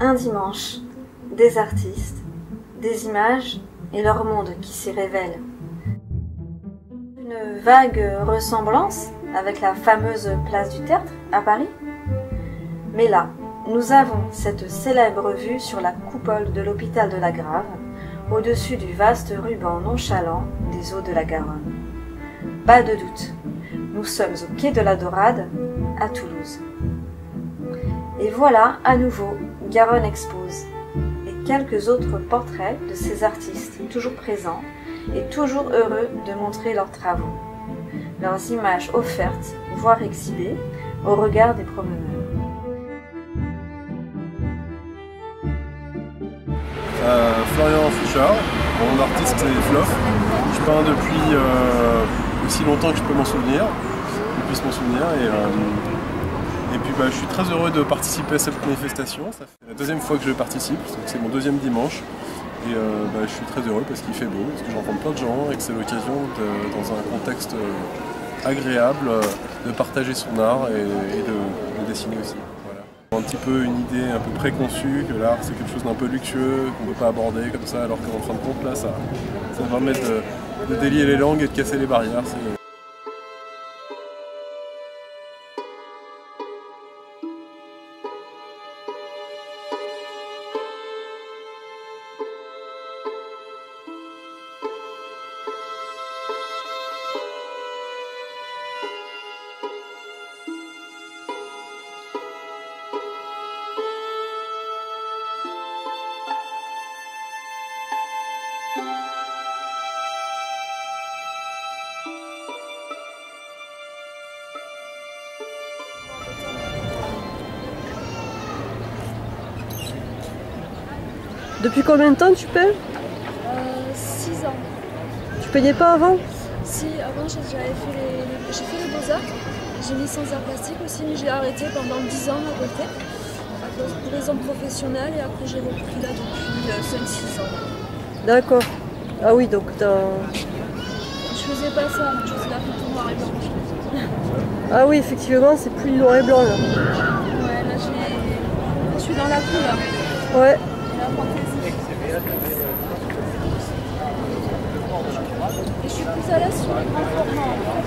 Un dimanche, des artistes, des images et leur monde qui s'y révèle. Une vague ressemblance avec la fameuse place du Tertre à Paris. Mais là, nous avons cette célèbre vue sur la coupole de l'hôpital de la Grave, au-dessus du vaste ruban nonchalant des eaux de la Garonne. Pas de doute, nous sommes au quai de la Dorade, à Toulouse. Et voilà, à nouveau, Garonne expose, et quelques autres portraits de ces artistes toujours présents et toujours heureux de montrer leurs travaux, leurs images offertes, voire exhibées, au regard des promeneurs. Florian Fouchard, mon artiste c'est Flof. Je peins depuis aussi longtemps que je peux m'en souvenir, et puis je suis très heureux de participer à cette manifestation. Ça fait la deuxième fois que je participe, c'est mon deuxième dimanche. Et je suis très heureux parce qu'il fait beau, parce que je rencontre plein de gens et que c'est l'occasion, dans un contexte agréable, de partager son art et de dessiner aussi. Voilà. Un petit peu une idée un peu préconçue que l'art c'est quelque chose d'un peu luxueux, qu'on ne peut pas aborder comme ça, alors qu'en fin de compte là ça va permettre de délier les langues et de casser les barrières. Depuis combien de temps tu peins? 6 ans. Tu peignais pas avant? Si, avant j'ai fait les beaux-arts. J'ai mis sans arts plastiques aussi, mais j'ai arrêté pendant 10 ans à peu près, pour raisons professionnelles, et après j'ai repris là depuis 5-6 ans. D'accord. Ah oui, donc Je faisais pas ça, je faisais la photo noir et blanc. Ah oui, effectivement, c'est plus noir et blanc là. Ouais, là je suis dans la couleur. Ouais. La fantaisie. Et je suis plus à l'aise sur les grands formats en fait.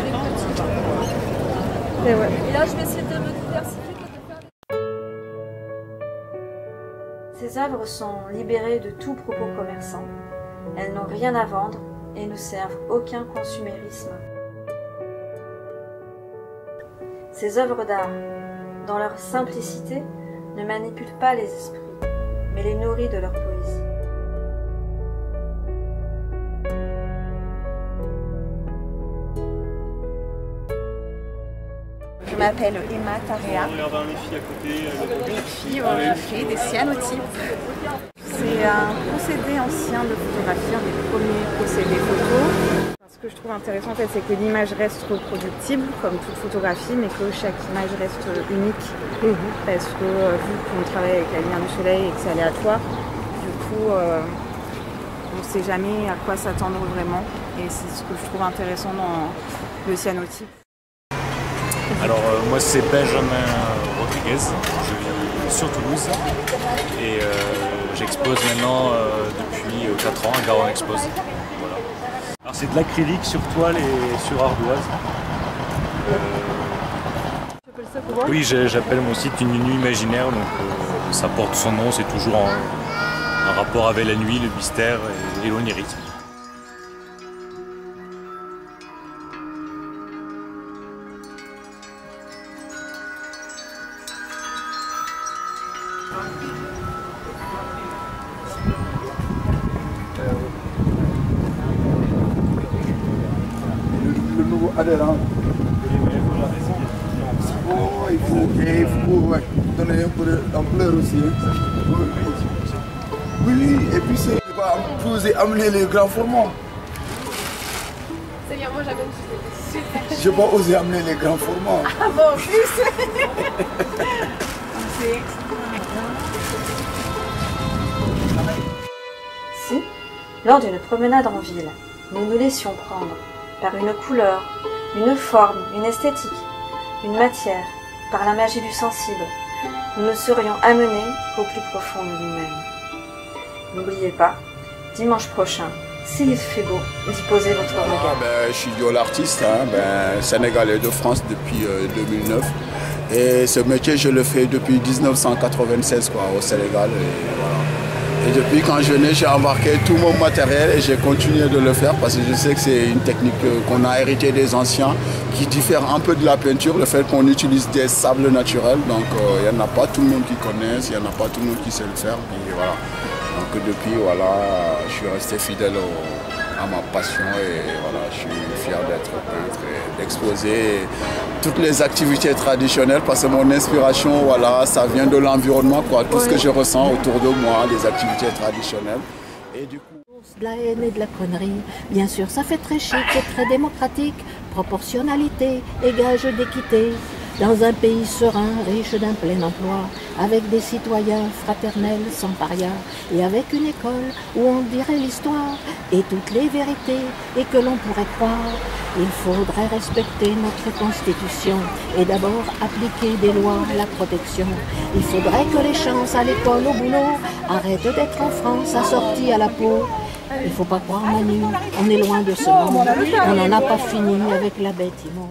Les petits. Et ouais. Et là je vais essayer de me diversifier. Ces œuvres sont libérées de tout propos commerçant. Elles n'ont rien à vendre et ne servent aucun consumérisme. Ces œuvres d'art, dans leur simplicité, ne manipulent pas les esprits, mais les nourrit de leur poésie. Je m'appelle Emma Tarea et puis je fais des cyanotypes. C'est un procédé ancien de photographie, un des premiers procédés photo. Ce que je trouve intéressant en fait, c'est que l'image reste reproductible comme toute photographie, mais que chaque image reste unique. Parce que vu qu'on travaille avec la lumière du soleil et que c'est aléatoire, du coup on ne sait jamais à quoi s'attendre vraiment. Et c'est ce que je trouve intéressant dans le cyanotype. Alors moi c'est Benjamin Rodriguez, je vis sur Toulouse et j'expose maintenant depuis 4 ans à Garonne Expose. Voilà. Alors c'est de l'acrylique sur toile et sur ardoise. Oui, j'appelle mon site une nuit imaginaire, donc ça porte son nom, c'est toujours en rapport avec la nuit, le mystère et l'onirisme. Le nouveau adhérent. Oh, il faut donner un peu d'ampleur aussi. Oui, et puis c'est pas poser, amener les grands formats. C'est bien, moi j'avais super. Je n'ai pas osé amener les grands formats. Ah bon, en plus. Si, lors d'une promenade en ville, nous nous laissions prendre par une couleur, une forme, une esthétique, une matière, par la magie du sensible, nous ne serions amenés qu'au plus profond de nous-mêmes. N'oubliez pas, dimanche prochain, s'il fait beau, d'y poser votre regard. Je suis duo l'artiste, sénégalais de France depuis 2009. Et ce métier, je le fais depuis 1996 au Sénégal. Et depuis quand je venais, j'ai embarqué tout mon matériel et j'ai continué de le faire parce que je sais que c'est une technique qu'on a héritée des anciens qui diffère un peu de la peinture, le fait qu'on utilise des sables naturels. Donc il n'y en a pas tout le monde qui connaît, il n'y en a pas tout le monde qui sait le faire. Et voilà. Donc depuis, je suis resté fidèle à ma passion et voilà, je suis fier d'être peintre et d'exposer toutes les activités traditionnelles parce que mon inspiration, ça vient de l'environnement, tout ce que je ressens autour de moi, des activités traditionnelles. Et du coup... De la haine et de la connerie, bien sûr, ça fait très chic et très démocratique, proportionnalité et gage d'équité. Dans un pays serein, riche d'un plein emploi, avec des citoyens fraternels sans paria, et avec une école où on dirait l'histoire et toutes les vérités, et que l'on pourrait croire, il faudrait respecter notre Constitution et d'abord appliquer des lois à la protection. Il faudrait que les chances à l'école, au boulot, arrêtent d'être en France assorties à la peau. Il ne faut pas croire Manu, on est loin de ce monde, on n'en a pas fini avec la bête immonde.